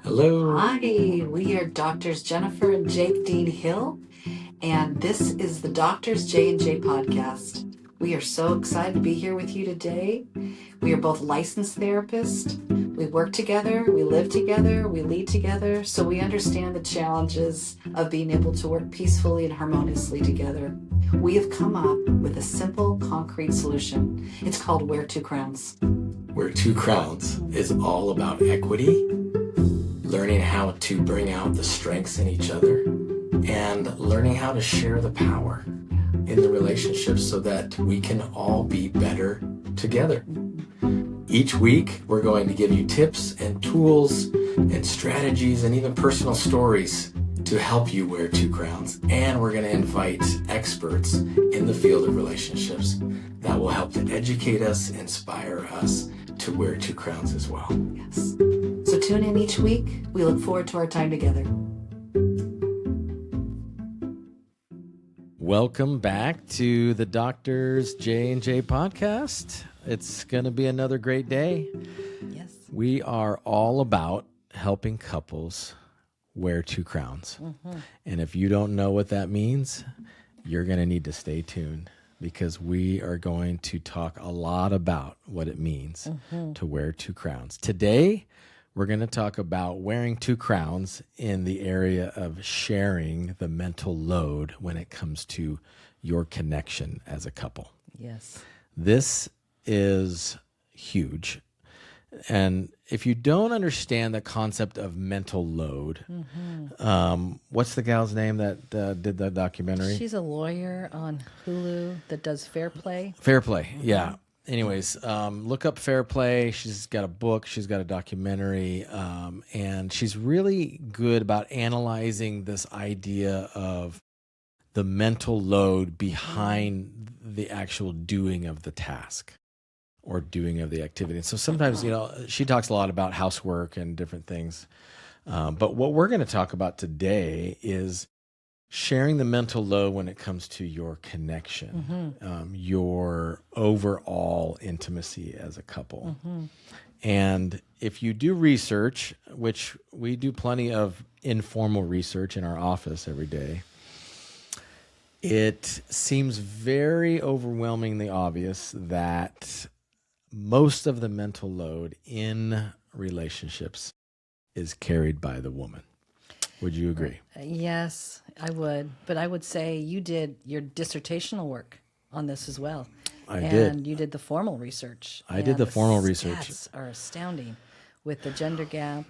Hello. Hi, we are Doctors Jennifer and Jake Dean Hill, and this is the Doctors J&J podcast. We are so excited to be here with you today. We are both licensed therapists. We work together, we live together, we lead together, so we understand the challenges of being able to work peacefully and harmoniously together. We have come up with a simple, concrete solution. It's called Wear Two Crowns. Wear Two Crowns is all about equity, learning how to bring out the strengths in each other, and learning how to share the power in the relationship so that we can all be better together. Each week, we're going to give you tips and tools and strategies and even personal stories to help you wear two crowns. And we're going to invite experts in the field of relationships that will help to educate us, inspire us to wear two crowns as well. Yes. So tune in each week. We look forward to our time together. Welcome back to the Doctors J&J podcast. It's going to be another great day. Yes. We are all about helping couples wear two crowns. Mm-hmm. And if you don't know what that means, you're going to need to stay tuned because we are going to talk a lot about what it means to wear two crowns. Today, we're going to talk about wearing two crowns in the area of sharing the mental load when it comes to your connection as a couple. Yes. This is huge. And if you don't understand the concept of mental load, what's the gal's name that did the documentary? She's a lawyer on Hulu that does Fair Play. Fair Play, yeah. Anyways, look up Fair Play. She's got a book. She's got a documentary. And she's really good about analyzing this idea of the mental load behind the actual doing of the task or doing of the activity. And so sometimes, she talks a lot about housework and different things. But what we're going to talk about today is sharing the mental load when it comes to your connection, your overall intimacy as a couple. And if you do research, which we do plenty of informal research in our office every day, it seems very overwhelmingly obvious that most of the mental load in relationships is carried by the woman. Would you agree? Yes, I would. But I would say you did your dissertational work on this as well. I and did. You did the formal research. I did the formal research. Stats are astounding with the gender gap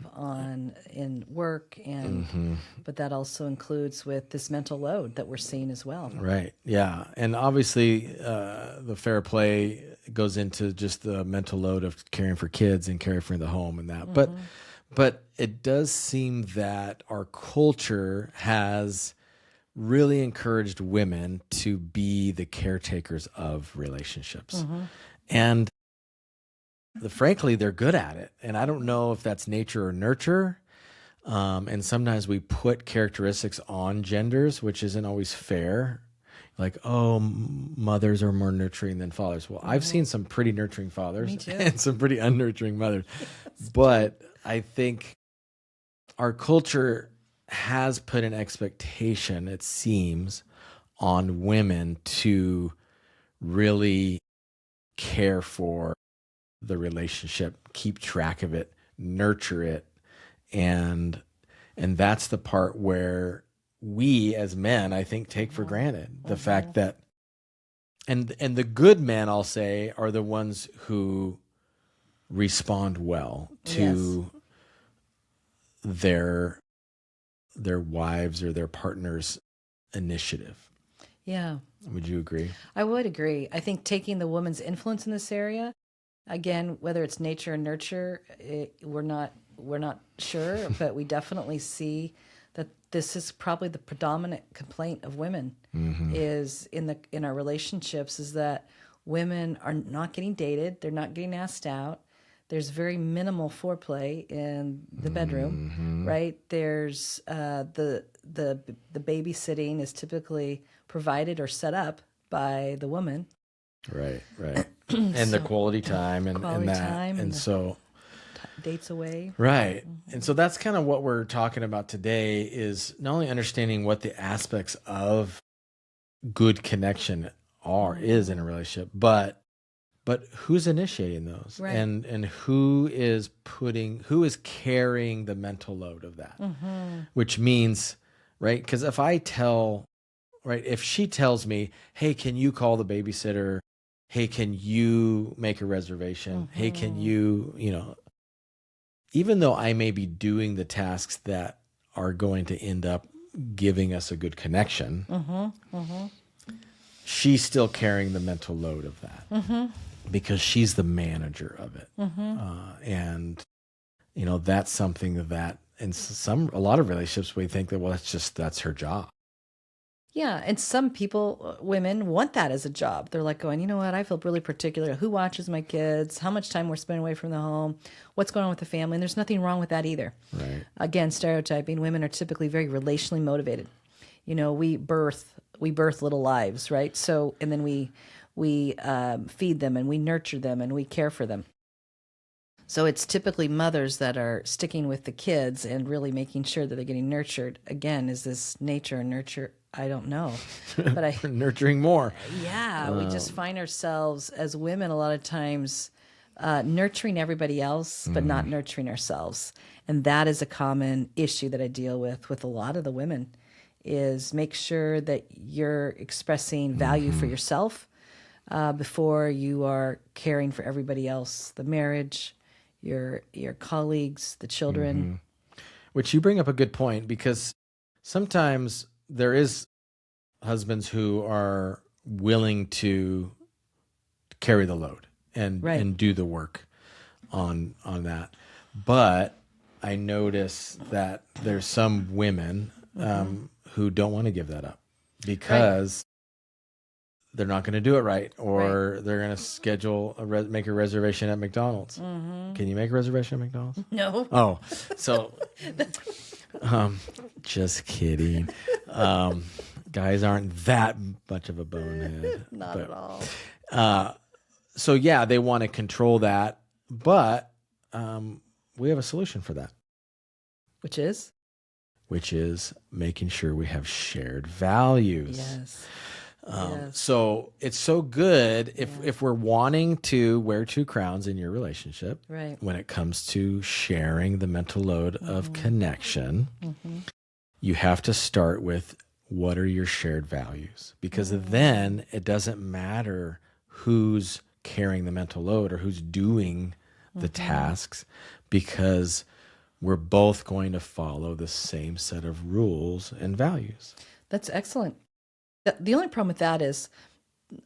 in work, and but that also includes with this mental load that we're seeing as well. Right. Yeah. And obviously, the Fair Play goes into just the mental load of caring for kids and caring for the home and that. But it does seem that our culture has really encouraged women to be the caretakers of relationships. And frankly, they're good at it. And I don't know if that's nature or nurture. And sometimes we put characteristics on genders, which isn't always fair. Like, oh, mothers are more nurturing than fathers. Well, I've seen some pretty nurturing fathers and some pretty unnurturing mothers. But I think our culture has put an expectation, it seems, on women to really care for the relationship, keep track of it, nurture it. And that's the part where we as men, I think, take for granted the fact that, and the good men, I'll say, are the ones who respond well to their wives or their partner's initiative. Yeah. Would you agree? I would agree. I think taking the woman's influence in this area, again, whether it's nature or nurture, we're not sure, but we definitely see that this is probably the predominant complaint of women is in our relationships is that women are not getting dated, they're not getting asked out. There's very minimal foreplay in the bedroom, right? There's the babysitting is typically provided or set up by the woman. Right. And the quality time and that. Time and so dates away. Right. And so that's kind of what we're talking about today, is not only understanding what the aspects of good connection is in a relationship, but who's initiating those, Right. and who is carrying the mental load of that, which means, right? Because if she tells me, hey, can you call the babysitter? Hey, can you make a reservation? Hey, can you, even though I may be doing the tasks that are going to end up giving us a good connection, she's still carrying the mental load of that because she's the manager of it. And, that's something that in a lot of relationships, we think that, well, that's her job. Yeah, and some people, women, want that as a job. They're like going, you know what, I feel really particular. Who watches my kids? How much time we're spending away from the home? What's going on with the family? And there's nothing wrong with that either. Right. Again, stereotyping, women are typically very relationally motivated. We birth little lives, right? So, and then we feed them and we nurture them and we care for them. So it's typically mothers that are sticking with the kids and really making sure that they're getting nurtured. Again, is this nature and nurture? I don't know, but Nurturing more. Yeah, we just find ourselves as women a lot of times nurturing everybody else, but not nurturing ourselves. And that is a common issue that I deal with a lot of the women, is make sure that you're expressing value for yourself before you are caring for everybody else, the marriage, your colleagues, the children. Which you bring up a good point, because sometimes there is husbands who are willing to carry the load and do the work on that. But I notice that there's some women who don't want to give that up because they're not going to do it right, or they're going to schedule make a reservation at McDonald's. Can you make a reservation at McDonald's? No. Oh, so just kidding. Guys aren't that much of a bonehead. Not at all. So yeah, they want to control that, but we have a solution for that, Which is making sure we have shared values. yes. So it's so good if we're wanting to wear two crowns in your relationship, Right. when it comes to sharing the mental load of connection, you have to start with, what are your shared values? Because then it doesn't matter who's carrying the mental load or who's doing the tasks, because we're both going to follow the same set of rules and values. That's excellent. The only problem with that is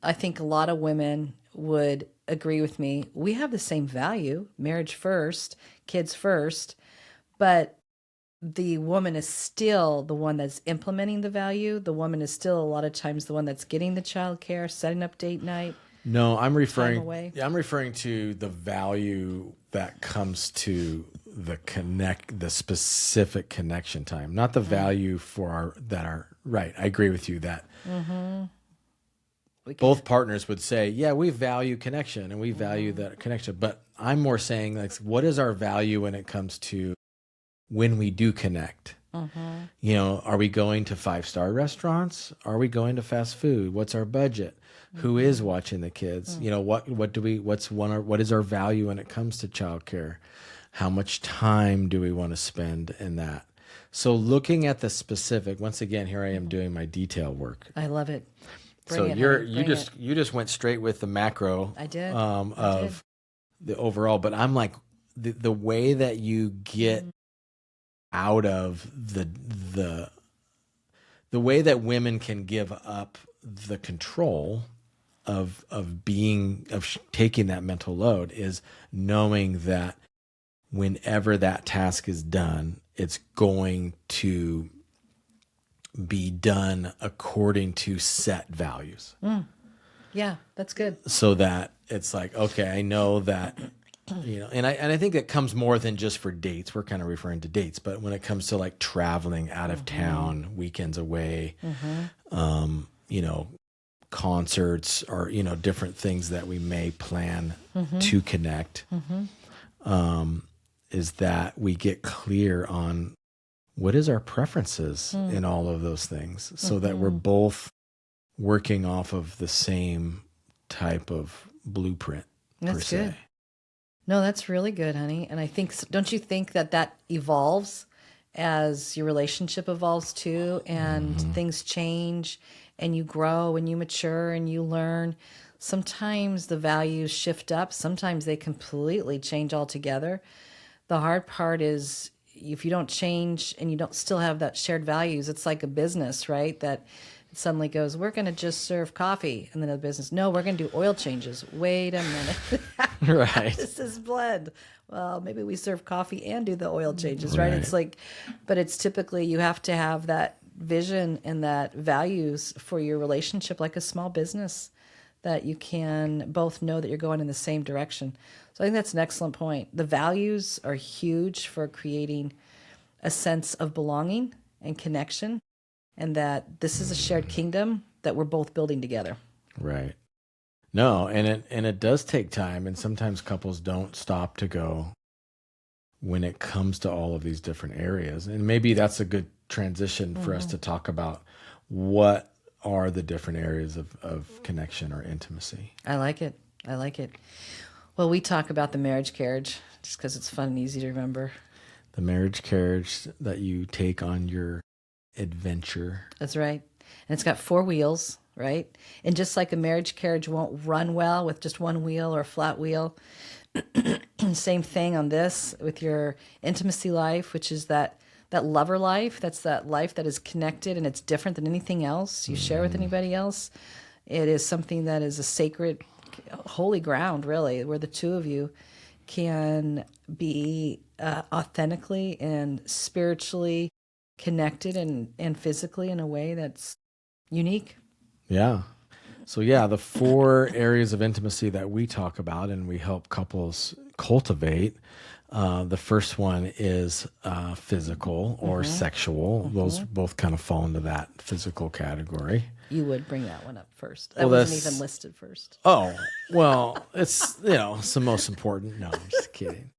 I think a lot of women would agree with me. We have the same value, marriage first, kids first, but the woman is still the one that's implementing the value. The woman is still a lot of times the one that's getting the child care, setting up date night. No, I'm referring to the value that comes to the specific connection time, not the value for right. I agree with you that both partners would say, yeah, we value connection and we value that connection. But I'm more saying, like, what is our value when it comes to when we do connect? Are we going to 5-star restaurants? Are we going to fast food? What's our budget? Who is watching the kids? What is our value when it comes to childcare? How much time do we want to spend in that? So looking at the specific, once again, here I am doing my detail work. I love it. You just went straight with the macro. I did. Of the overall, but I'm like, the way that you get out of the way that women can give up the control of taking that mental load is knowing that whenever that task is done, it's going to be done according to set values. Yeah, that's good. So that it's like, okay, I know that, and I think that comes more than just for dates. We're kind of referring to dates, but when it comes to like traveling out of town, weekends away, concerts, or, different things that we may plan to connect. is that we get clear on what is our preferences in all of those things, so that we're both working off of the same type of blueprint. That's per good. se. No, that's really good, honey. And I think, don't you think that evolves as your relationship evolves too, and things change, and you grow and you mature and you learn? Sometimes the values shift up, sometimes they completely change altogether. The hard part is if you don't change and you don't still have that shared values, it's like a business, right? That suddenly goes, we're going to just serve coffee. And then the business, no, we're going to do oil changes. Wait a minute. Right. This is blend. Well, maybe we serve coffee and do the oil changes, right? Right. It's like, but it's typically you have to have that vision and that values for your relationship, like a small business, that you can both know that you're going in the same direction. So I think that's an excellent point. The values are huge for creating a sense of belonging and connection, and that this is a shared kingdom that we're both building together. Right. No, and it does take time, and sometimes couples don't stop to go when it comes to all of these different areas. And maybe that's a good transition for us to talk about what are the different areas of connection or intimacy. I like it. I like it. Well, we talk about the marriage carriage just because it's fun and easy to remember. The marriage carriage that you take on your adventure. That's right. And it's got 4 wheels, right? And just like a marriage carriage won't run well with just one wheel or a flat wheel, same thing on this with your intimacy life, which is that lover life. That's that life that is connected and it's different than anything else you share with anybody else. It is something that is a sacred, holy ground, really, where the two of you can be authentically and spiritually connected and physically in a way that's unique. Yeah. So yeah, the 4 areas of intimacy that we talk about and we help couples cultivate. The first one is physical or sexual. Those both kind of fall into that physical category. You would bring that one up first. Well, That wasn't that's- even listed first. Oh, well, it's the most important. No, I'm just kidding.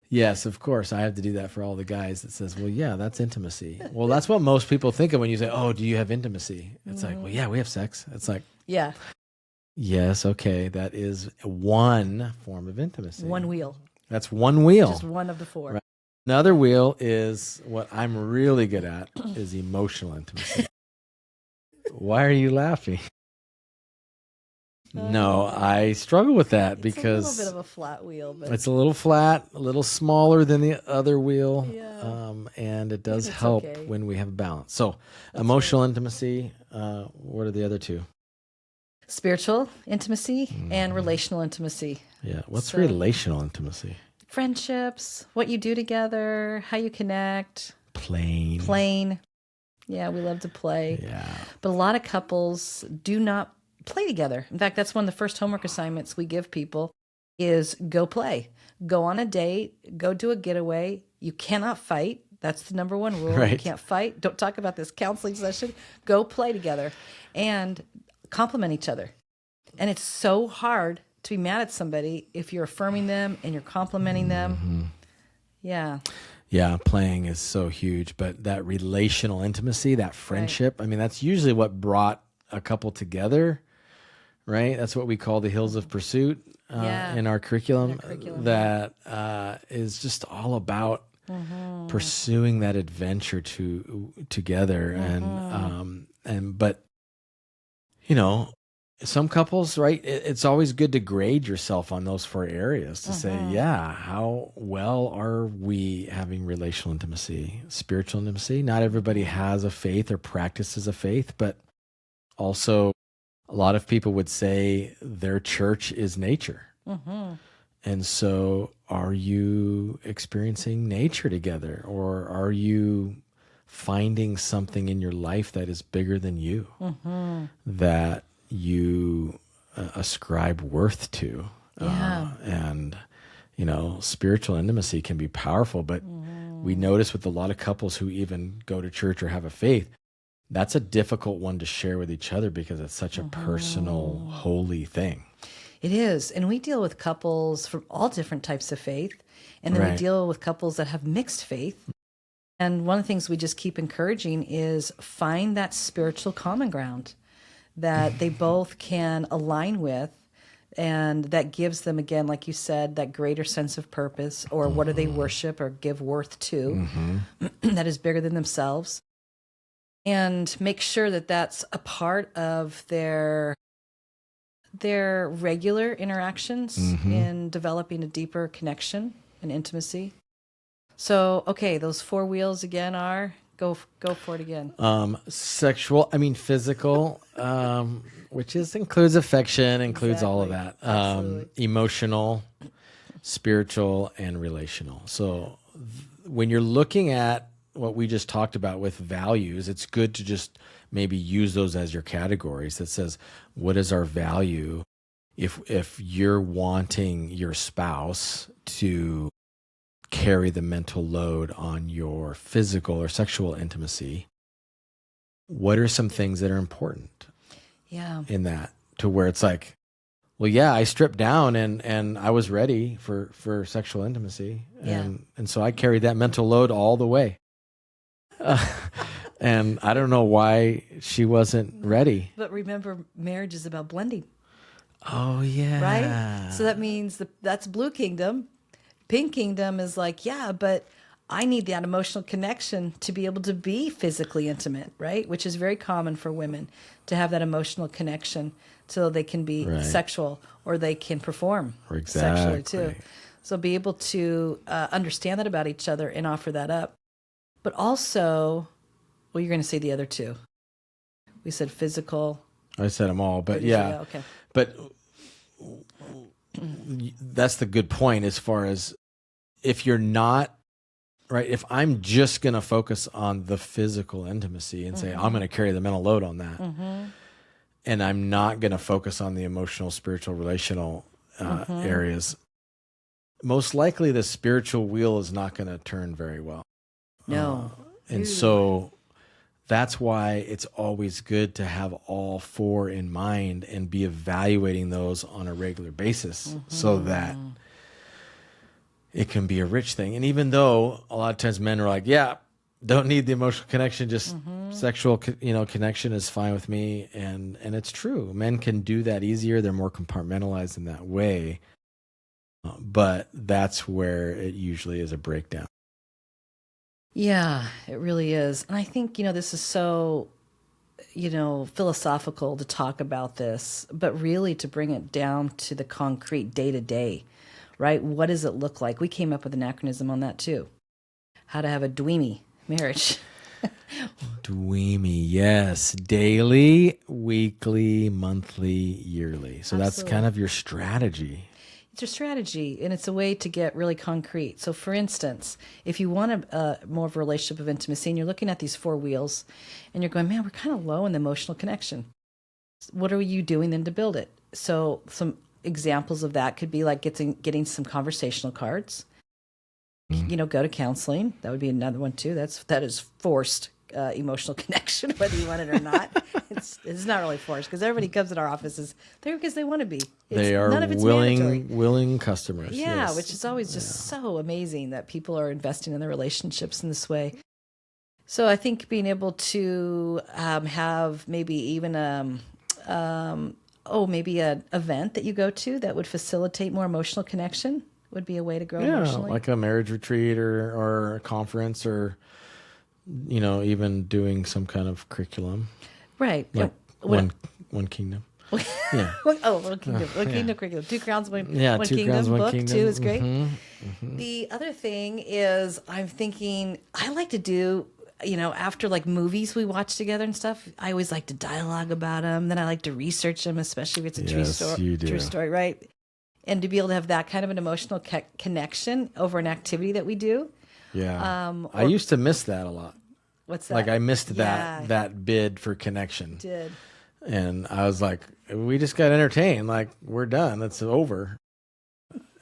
Yes, of course. I have to do that for all the guys that says, well, yeah, that's intimacy. Well, that's what most people think of when you say, oh, do you have intimacy? It's like, well, yeah, we have sex. It's like, Yeah, yes, okay, that is one form of intimacy. one wheel. That's one wheel. Just one of the 4. Right. Another wheel is what I'm really good at is emotional intimacy. Why are you laughing? No, I struggle with that because it's a little bit of a flat wheel, but it's a little flat, a little smaller than the other wheel, Yeah. and it does It's help okay. when we have balance. So, emotional intimacy. What are the other 2? spiritual intimacy and relational intimacy. Yeah, what's So- relational intimacy? Friendships, what you do together, how you connect, Plain. playing. Yeah, we love to play. Yeah. But a lot of couples do not play together. In fact, that's one of the first homework assignments we give people is go play. Go on a date, go do a getaway. You cannot fight. That's the number 1 rule. You Right. can't fight. Don't talk about this counseling session. Go play together and compliment each other. And it's so hard to be mad at somebody if you're affirming them and you're complimenting them. Yeah. Yeah, playing is so huge, but that relational intimacy, that friendship, I mean, that's usually what brought a couple together, right? That's what we call the hills of pursuit Yeah. in our curriculum. In our curriculum, That is just all about pursuing that adventure together, but you know, some couples, right? It's always good to grade yourself on those 4 areas to say, yeah, how well are we having relational intimacy, spiritual intimacy? Not everybody has a faith or practices a faith, but also a lot of people would say their church is nature. And so are you experiencing nature together, or are you finding something in your life that is bigger than you, that you ascribe worth to? Yeah. And, spiritual intimacy can be powerful, but we notice with a lot of couples who even go to church or have a faith, that's a difficult one to share with each other because it's such a personal, holy thing. It is. And we deal with couples from all different types of faith. And then we Right. deal with couples that have mixed faith. And one of the things we just keep encouraging is find that spiritual common ground that they both can align with. And that gives them, again, like you said, that greater sense of purpose, or what do they worship or give worth to that is bigger than themselves. And make sure that that's a part of their regular interactions in developing a deeper connection and intimacy. So, okay, those 4 wheels again are go for it again. Physical, which includes affection, includes all of Exactly. that. Absolutely. Emotional, spiritual, and relational. So when you're looking at what we just talked about with values, it's good to just maybe use those as your categories that says, what is our value? If you're wanting your spouse to carry the mental load on your physical or sexual intimacy, what are some things that are important Yeah. in that, to where it's like, well, yeah, I stripped down and I was ready for sexual intimacy. And so I carried that mental load all the way. And I don't know why she wasn't ready. But remember, marriage is about blending, Oh, yeah. right? So that means that's Blue Kingdom. Pink Kingdom is like, yeah, but I need that emotional connection to be able to be physically intimate, right? Which is very common for women, to have that emotional connection so they can be Right. sexual, or they can perform sexually too. Exactly. So be able to understand that about each other and offer that up. But also, well, you're going to say the other 2. We said physical. I said them all, but Or did you? yeah. Okay. But that's the good point, as far as if you're not, right, if I'm just going to focus on the physical intimacy and say, I'm going to carry the mental load on that, and I'm not going to focus on the emotional, spiritual, relational areas, most likely the spiritual wheel is not going to turn very well. No. And so that's why it's always good to have all 4 in mind and be evaluating those on a regular basis, so that it can be a rich thing. And even though a lot of times men are like, yeah, don't need the emotional connection, just sexual, connection is fine with me. And it's true. Men can do that easier. They're more compartmentalized in that way. But that's where it usually is a breakdown. Yeah, it really is. And I think, this is so, philosophical to talk about this, but really to bring it down to the concrete day to day, right? What does it look like? We came up with an acronym on that too. How to have a dweemy marriage. Dweemy, yes. Daily, weekly, monthly, yearly. So that's Absolutely. kind of your strategy. It's your strategy, and it's a way to get really concrete. So, for instance, if you want more of a relationship of intimacy, and you're looking at these 4 wheels, and you're going, man, we're kind of low in the emotional connection. What are you doing then to build it? So, some examples of that could be like getting some conversational cards. Go to counseling. That would be another one too. That is forced emotional connection, whether you want it or not. It's not really forced, because everybody comes in our offices there because they want to be. They are none of it's mandatory. willing customers. Yeah, yes. which is always just so amazing that people are investing in their relationships in this way. So I think being able to have maybe even maybe an event that you go to that would facilitate more emotional connection would be a way to grow emotionally. Like a marriage retreat or a conference, or even doing some kind of curriculum. Right. Like one kingdom. Yeah. One kingdom. One kingdom curriculum. 2 crowns, one Two kingdom crowns, one book kingdom. too is great. Mm-hmm. The other thing is, I'm thinking I like to do, after like movies we watch together and stuff, I always like to dialogue about them. Then I like to research them, especially if it's a true story, right? And to be able to have that kind of an emotional connection over an activity that we do. Yeah. I used to miss that a lot. What's that? Like I missed that bid for connection. Did. And I was like, we just got entertained. Like, we're done. It's over.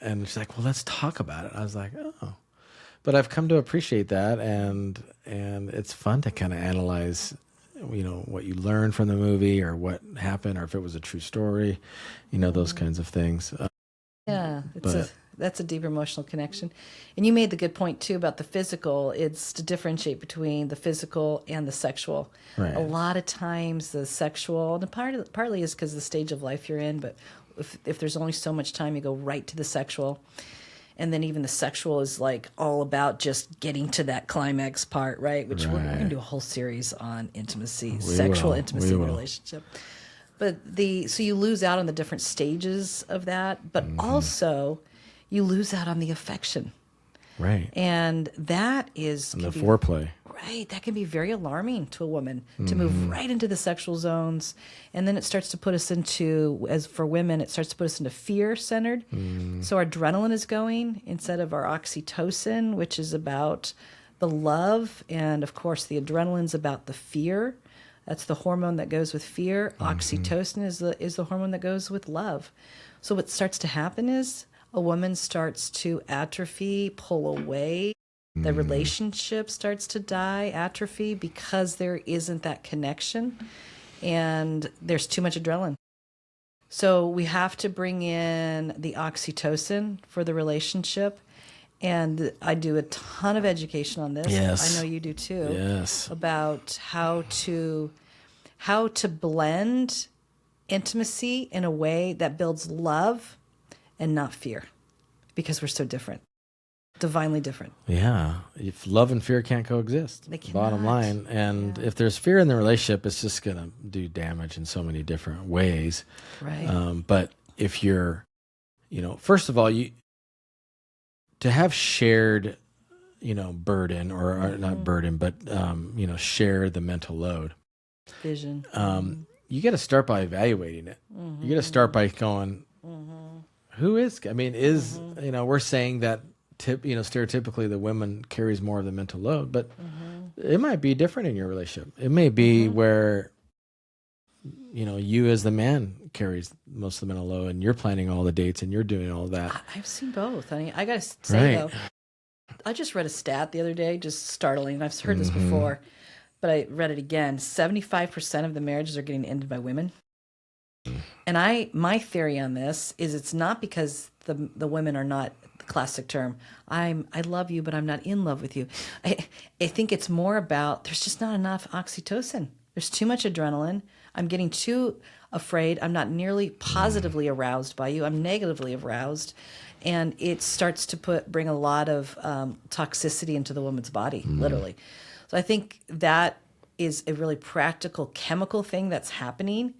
And she's like, well, let's talk about it. I was like, oh. But I've come to appreciate that. And it's fun to kind of analyze, what you learned from the movie, or what happened, or if it was a true story, those kinds of things. Yeah. That's a deeper emotional connection. And you made the good point too about the physical. It's to differentiate between the physical and the sexual. Right. A lot of times the sexual, and partly is because of the stage of life you're in, but if there's only so much time, you go right to the sexual. And then even the sexual is like all about just getting to that climax part, right? Which we're going to do a whole series on intimacy, sexual intimacy in a relationship. But so you lose out on the different stages of that, but also you lose out on the affection. Right. And that is And the foreplay. Right. That can be very alarming to a woman to move right into the sexual zones. And then it starts to put us into, as for women, it starts to put us into fear centered. So our adrenaline is going instead of our oxytocin, which is about the love. And of course, the adrenaline's about the fear. That's the hormone that goes with fear. Oxytocin is the hormone that goes with love. So what starts to happen is a woman starts to atrophy, pull away. The relationship starts to die, atrophy, because there isn't that connection and there's too much adrenaline. So we have to bring in the oxytocin for the relationship. And I do a ton of education on this. Yes. I know you do too. Yes. About how to blend intimacy in a way that builds love and not fear, because we're so different. Divinely different. Yeah. If love and fear can't coexist, They cannot. bottom line. And if there's fear in the relationship, it's just going to do damage in so many different ways. Right. But if you're, first of all, to have shared, burden or not burden, but, share the mental load. Vision. You got to start by evaluating it. You got to start by going, who is, we're saying that stereotypically the woman carries more of the mental load, but it might be different in your relationship. It may be where, you as the man carries most of the mental load and you're planning all the dates and you're doing all that. I've seen both. I mean, I got to say though, I just read a stat the other day, just startling. I've heard this before, but I read it again. 75% of the marriages are getting ended by women. And my theory on this is it's not because the women are not, the classic term, I love you, but I'm not in love with you. I think it's more about there's just not enough oxytocin. There's too much adrenaline. I'm getting too afraid. I'm not nearly positively aroused by you. I'm negatively aroused. And it starts to bring a lot of toxicity into the woman's body, literally. So I think that is a really practical chemical thing that's happening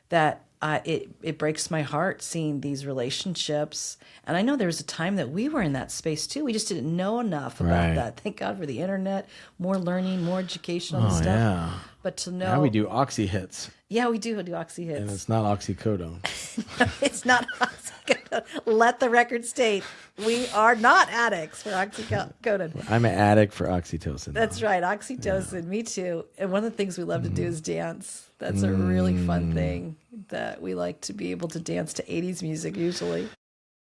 that it breaks my heart seeing these relationships. And I know there was a time that we were in that space too. We just didn't know enough about that. Thank God for the internet, more learning, more education on the stuff. Yeah. But to know. Now we do oxy hits. Yeah, we do oxy hits. And it's not oxycodone. It's not oxycodone. Let the record state, we are not addicts for oxycodone. I'm an addict for oxytocin. That's right, oxytocin. Me too. And one of the things we love to do is dance. That's a really fun thing that we like to be able to dance to 80s music usually.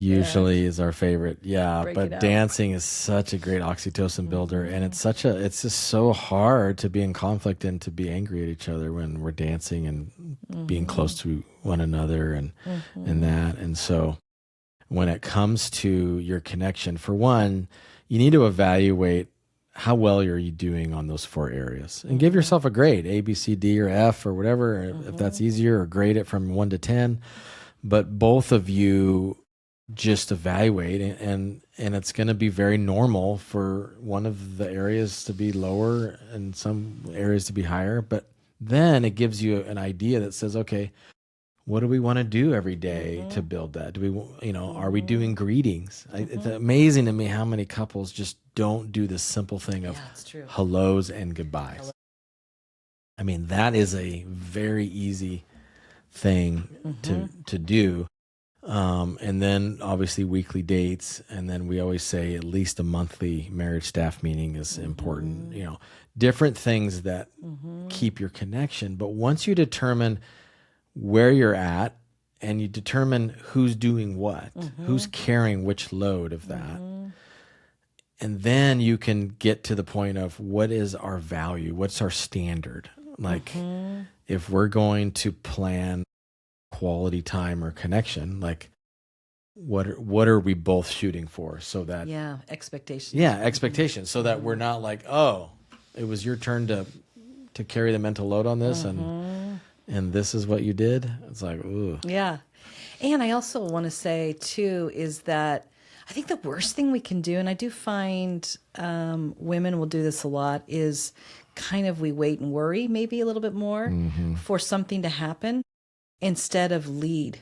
Usually is our favorite. Yeah, Break it but out. dancing is such a great oxytocin builder, and it's just so hard to be in conflict and to be angry at each other when we're dancing and being close to one another and that. And so when it comes to your connection, for one, you need to evaluate how well are you doing on those 4 areas and give yourself a grade, A, B, C, D, or F, or whatever, if that's easier, or grade it from 1 to 10. But both of you just evaluate, and it's going to be very normal for one of the areas to be lower and some areas to be higher. But then it gives you an idea that says, okay, what do we want to do every day to build that? Do we, are we doing greetings? It's amazing to me how many couples just don't do this simple thing of hellos and goodbyes. I mean, that is a very easy thing to do. And then obviously weekly dates. And then we always say at least a monthly marriage staff meeting is important, different things that keep your connection. But once you determine where you're at and you determine who's doing what, who's carrying which load of that, and then you can get to the point of what is our value? What's our standard? Like if we're going to plan quality time or connection, like what are we both shooting for, so that Expectations. Expectations, so that we're not like, oh, it was your turn to carry the mental load on this, and this is what you did. It's like, ooh. Yeah. And I also want to say, too, is that I think the worst thing we can do, and I do find women will do this a lot, is kind of we wait and worry maybe a little bit more for something to happen instead of lead.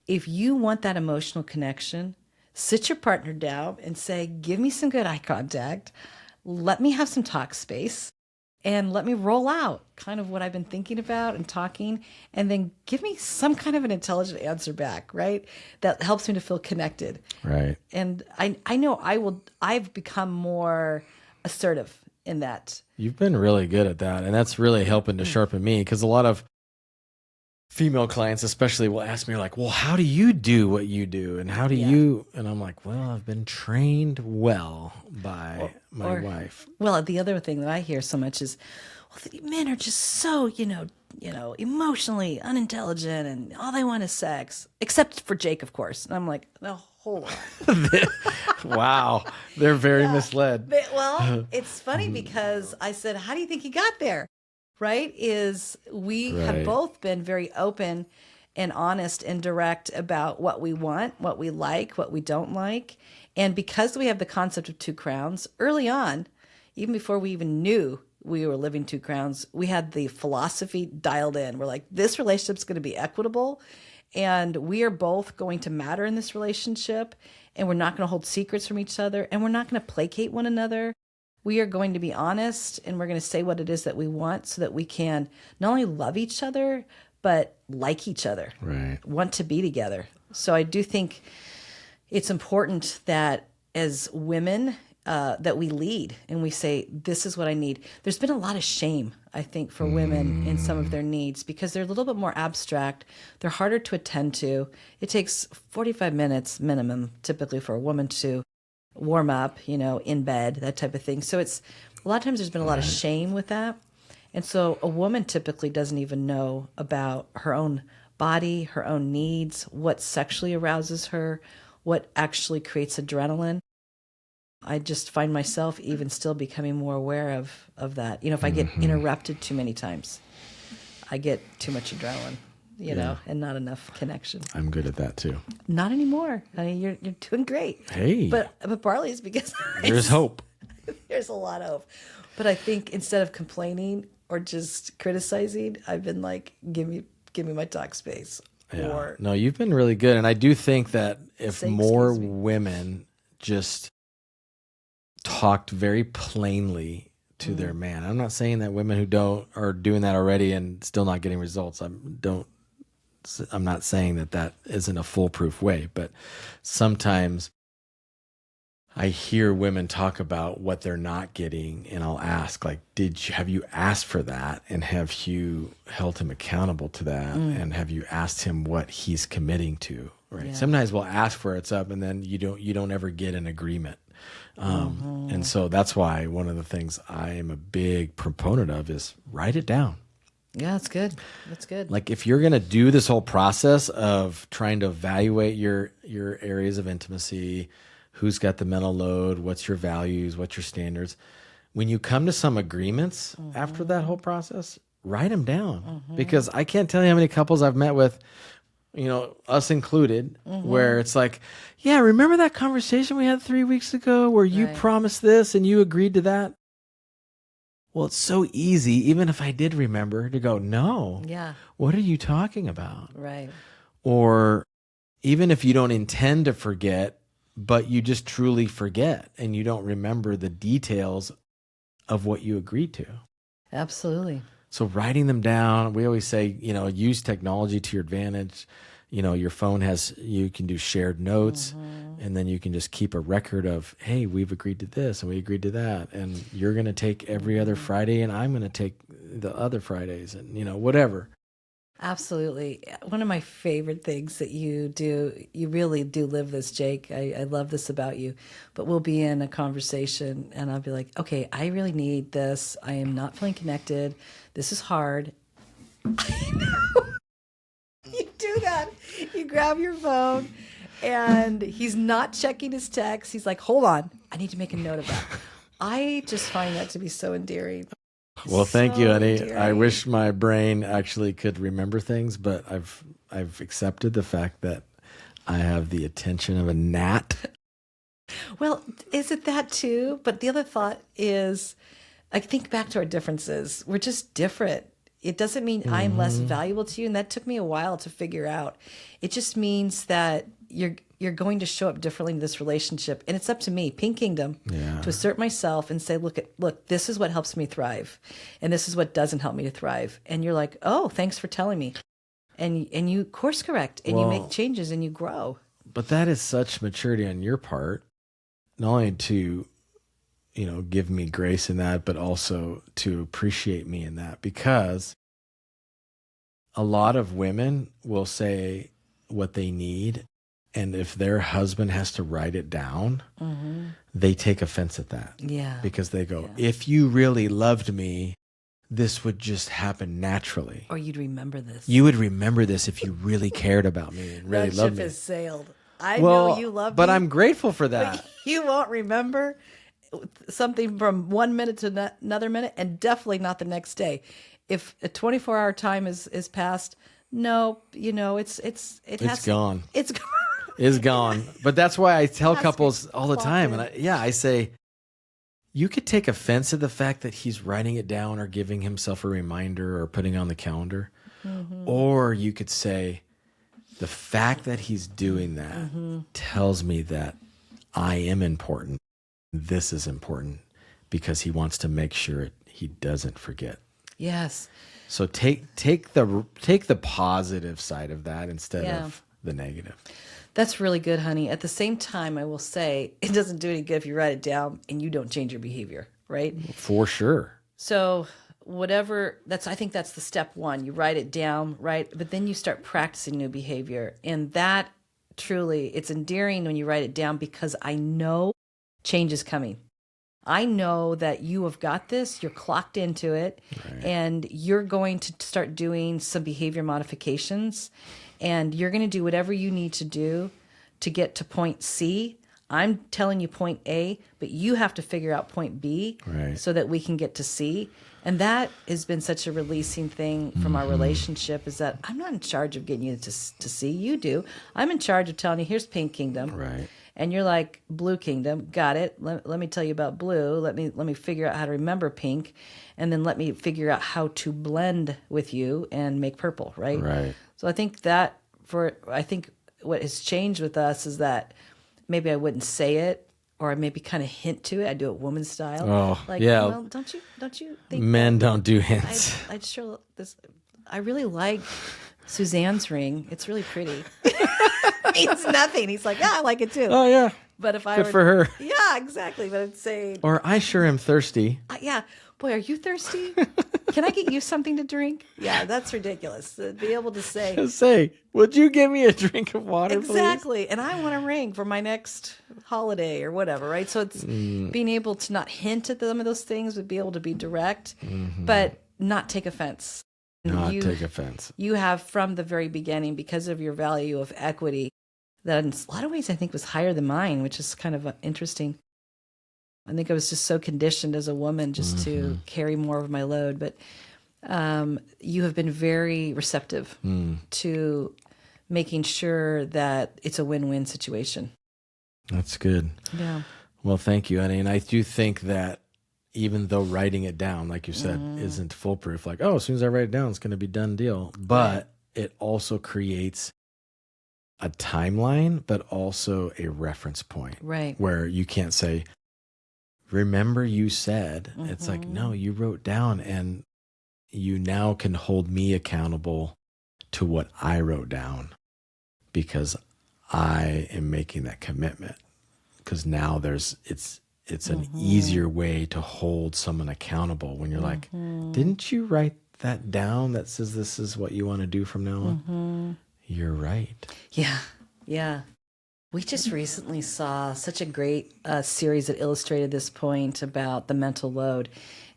If you want that emotional connection, sit your partner down and say, give me some good eye contact. Let me have some talk space. And let me roll out kind of what I've been thinking about and talking, and then give me some kind of an intelligent answer back, right? That helps me to feel connected. Right. And I know I've become more assertive in that. You've been really good at that, and that's really helping to sharpen me, because a lot of female clients especially will ask me like, well, how do you do what you do, and how do you, and I'm like, well, I've been trained well by my wife. Well, the other thing that I hear so much is, well, the men are just so, emotionally unintelligent, and all they want is sex, except for Jake, of course. And I'm like, no, hold on. Wow. They're very misled. Well, it's funny because I said, how do you think he got there? Right? Is we have both been very open and honest and direct about what we want, what we like, what we don't like. And because we have the concept of two crowns, early on, even before we even knew we were living two crowns, we had the philosophy dialed in. We're like, this relationship's going to be equitable, and we are both going to matter in this relationship, and we're not going to hold secrets from each other, and we're not going to placate one another. We are going to be honest, and we're going to say what it is that we want, so that we can not only love each other, but like each other, right? Want to be together. So I do think it's important that as women, that we lead and we say, this is what I need. There's been a lot of shame, I think, for women in some of their needs, because they're a little bit more abstract. They're harder to attend to. It takes 45 minutes minimum, typically, for a woman to warm up, in bed, that type of thing. So it's a lot of times there's been a lot of shame with that. And so a woman typically doesn't even know about her own body, her own needs, what sexually arouses her, what actually creates adrenaline. I just find myself even still becoming more aware of that. If I get interrupted too many times, I get too much adrenaline, and not enough connection. I'm good at that too. Not anymore. I mean, you're doing great. Hey. But partly it's because there's hope. There's a lot of hope. But I think instead of complaining or just criticizing, I've been like, give me my talk space. Yeah. Or no, you've been really good. And I do think that if more excuse me. women just talked very plainly to their man. I'm not saying that women who are doing that already and still not getting results. I'm not saying that isn't a foolproof way, but sometimes I hear women talk about what they're not getting, and I'll ask, like, have you asked for that, and have you held him accountable to that, and have you asked him what he's committing to? Right. Yeah. Sometimes we'll ask for it's up, and then you don't ever get an agreement. And so that's why one of the things I am a big proponent of is write it down. Yeah, that's good. That's good. Like, if you're going to do this whole process of trying to evaluate your areas of intimacy, who's got the mental load, what's your values, what's your standards, when you come to some agreements after that whole process, write them down. Because I can't tell you how many couples I've met with, us included, where it's like, yeah, remember that conversation we had 3 weeks ago where you promised this and you agreed to that? Well, it's so easy, even if I did remember, to go, no. Yeah. What are you talking about? Right. Or even if you don't intend to forget, but you just truly forget and you don't remember the details of what you agreed to. Absolutely. So writing them down, we always say, use technology to your advantage. Your phone you can do shared notes, and then you can just keep a record of, hey, we've agreed to this and we agreed to that. And you're going to take every other Friday and I'm going to take the other Fridays, and, whatever. Absolutely. One of my favorite things that you do, you really do live this, Jake. I love this about you. But we'll be in a conversation and I'll be like, okay, I really need this. I am not feeling connected. This is hard. I know. You do that. You grab your phone And he's not checking his text. He's like, hold on, I need to make a note of that. I just find that to be so endearing. Well, thank you, So honey. endearing. I wish my brain actually could remember things, but I've accepted the fact that I have the attention of a gnat. Well, is it that too? But the other thought is, I think back to our differences. We're just different. It doesn't mean I'm less valuable to you, and that took me a while to figure out. It just means that you're going to show up differently in this relationship, and it's up to me, Pink Kingdom, to assert myself and say, look, this is what helps me thrive, and this is what doesn't help me to thrive. And you're like, oh, thanks for telling me, and you course correct, and you make changes, and you grow. But that is such maturity on your part, not only to, give me grace in that, but also to appreciate me in that, because a lot of women will say what they need, and if their husband has to write it down, they take offense at that. Yeah. Because they go, if you really loved me, this would just happen naturally. Or you'd remember this. You would remember this if you really cared about me and really that loved ship me. has sailed. I know you love me. But I'm grateful for that. You won't remember something from 1 minute to another minute, and definitely not the next day. If a 24-hour time is passed, no, it's gone. It's gone. Is gone. But that's why I tell Has to couples all the clock time. in. And I say, you could take offense at the fact that he's writing it down or giving himself a reminder or putting on the calendar. Or you could say, the fact that he's doing that tells me that I am important. This is important because he wants to make sure he doesn't forget. Yes. So take the positive side of that instead of the negative. That's really good, honey. At the same time, I will say it doesn't do any good if you write it down and you don't change your behavior, right? For sure. So I think that's the step one. You write it down, right? But then you start practicing new behavior. And that truly, it's endearing when you write it down because I know change is coming. I know that you have got this, you're clocked into it, and you're going to start doing some behavior modifications, and you're going to do whatever you need to do to get to point C. I'm telling you point A, but you have to figure out point B so that we can get to C. And that has been such a releasing thing from our relationship, is that I'm not in charge of getting you to C. You do. I'm in charge of telling you, here's Pink Kingdom. Right. And you're like, Blue Kingdom, got it. Let me tell you about blue. Let me figure out how to remember pink, and then let me figure out how to blend with you and make purple, right? Right. So I think what has changed with us is that maybe I wouldn't say it, or I maybe kind of hint to it. I do it woman style. Oh, like, yeah. Well, don't you think Men don't do hints. I really like Suzanne's ring. It's really pretty. Means nothing. He's like, yeah, I like it too. Oh, yeah. But if I Good were, for her. yeah, exactly. But I'd say, Or I sure am thirsty. yeah, boy, are you thirsty? Can I get you something to drink? Yeah, that's ridiculous. To be able to say, would you give me a drink of water, exactly. And I want a ring for my next holiday or whatever, right? So it's being able to not hint at some of those things, but be able to be direct, but not take offense. Take offense. You have from the very beginning, because of your value of equity, that in a lot of ways I think was higher than mine, which is kind of interesting. I think I was just so conditioned as a woman just to carry more of my load. But you have been very receptive to making sure that it's a win-win situation. That's good. Yeah. Well, thank you, honey. And I do think that even though writing it down, like you said, isn't foolproof, like, as soon as I write it down, it's going to be done deal. But it also creates a timeline, but also a reference point. Right. Where you can't say, remember you said, it's like, no, you wrote down, and you now can hold me accountable to what I wrote down because I am making that commitment. Because now it's an easier way to hold someone accountable when you're like, didn't you write that down that says this is what you want to do from now on? You're right. Yeah. Yeah. We just recently saw such a great series that illustrated this point about the mental load,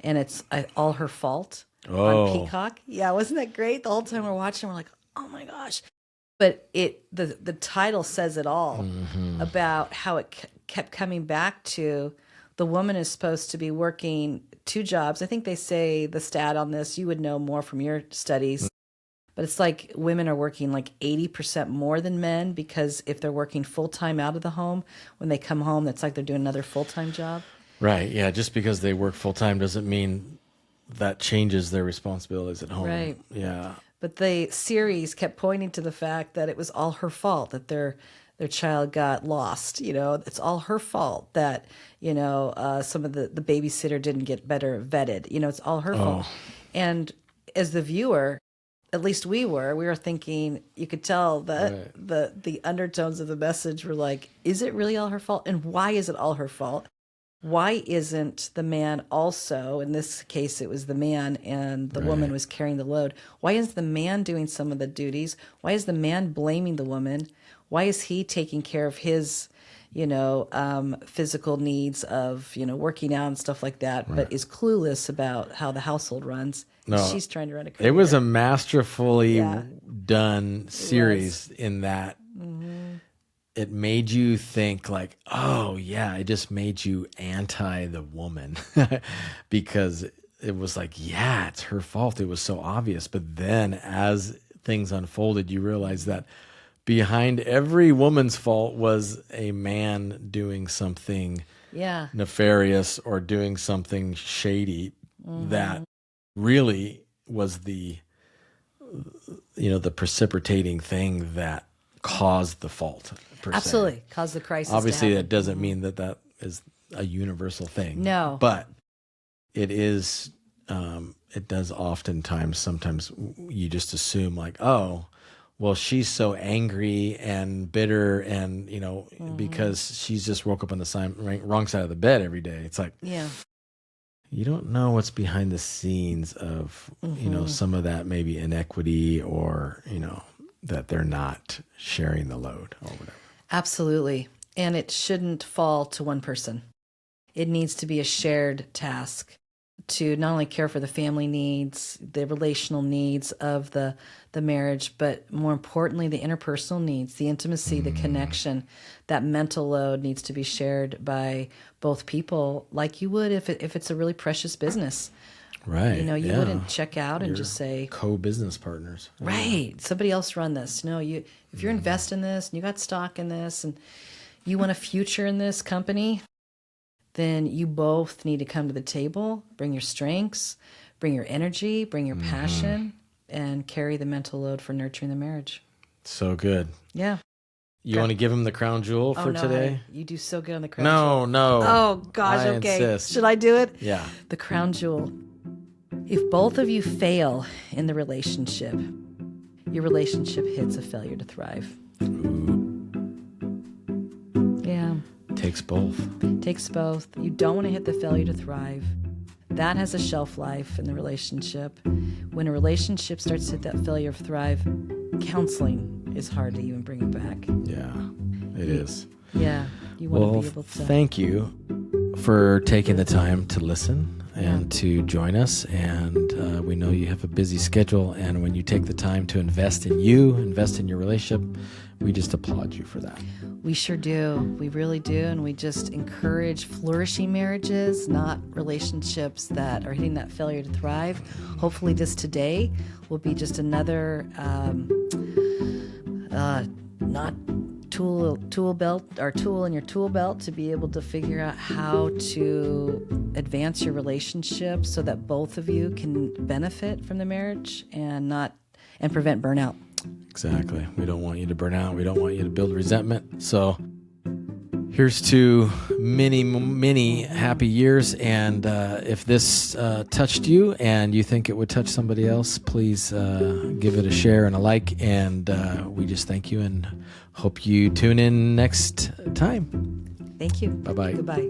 and it's All Her Fault on Peacock. Yeah, wasn't that great? The whole time we're watching, we're like, oh my gosh. But the title says it all about how it kept coming back to the woman is supposed to be working 2 jobs. I think they say the stat on this, you would know more from your studies, but it's like women are working like 80% more than men, because if they're working full-time out of the home, when they come home, that's like they're doing another full-time job. Right. Yeah. Just because they work full time doesn't mean that changes their responsibilities at home. Right. Yeah. But the series kept pointing to the fact that it was all her fault that their child got lost. It's all her fault that some of the babysitter didn't get better vetted. It's all her fault. And as the viewer, at least we were thinking, you could tell that the undertones of the message were like, is it really all her fault? And why is it all her fault? Why isn't the man also, in this case, it was the man and the woman was carrying the load. Why is the man doing some of the duties? Why is the man blaming the woman? Why is he taking care of his, physical needs of, working out and stuff like that, but is clueless about how the household runs? No, she's trying to run a career. It was a masterfully done series in that it made you think like, oh yeah, it just made you anti the woman because it was like, yeah, it's her fault. It was so obvious. But then as things unfolded, you realize that behind every woman's fault was a man doing something nefarious or doing something shady that really was the precipitating thing that caused the fault. Absolutely. Caused the crisis. Obviously, that doesn't mean that is a universal thing. No. But it is, it does oftentimes, sometimes you just assume like, oh, well, she's so angry and bitter and, because she's just woke up on the wrong side of the bed every day. It's like, you don't know what's behind the scenes of, some of that maybe inequity or, that they're not sharing the load or whatever. Absolutely. And it shouldn't fall to one person. It needs to be a shared task to not only care for the family needs, the relational needs of the marriage, but more importantly, the interpersonal needs, the intimacy, the connection. That mental load needs to be shared by both people like you would if it's a really precious business. Right. You wouldn't check out and just say co-business partners. Right. Somebody else run this. No, if you're investing in this and you got stock in this and you want a future in this company, then you both need to come to the table, bring your strengths, bring your energy, bring your passion, and carry the mental load for nurturing the marriage. So good. Yeah. You want to give him the crown jewel for today? You do so good on the crown jewel. No. Oh, gosh, I okay. insist. Should I do it? Yeah. The crown jewel. If both of you fail in the relationship, your relationship hits a failure to thrive. Yeah. Takes both. Takes both. You don't want to hit the failure to thrive. That has a shelf life in the relationship. When a relationship starts to hit that failure to thrive, counseling is hard to even bring it back. Yeah, it is. Yeah. You want to be able to. Thank you for taking the time to listen and to join us. And we know you have a busy schedule. And when you take the time to invest in your relationship, we just applaud you for that. We sure do. We really do. And we just encourage flourishing marriages, not relationships that are hitting that failure to thrive. Hopefully this today will be just another not tool belt or tool in your tool belt to be able to figure out how to advance your relationship so that both of you can benefit from the marriage and prevent burnout. Exactly. We don't want you to burn out. We don't want you to build resentment. So here's to many, many happy years. And if this touched you and you think it would touch somebody else, please give it a share and a like. And we just thank you and hope you tune in next time. Thank you. Bye-bye. Goodbye.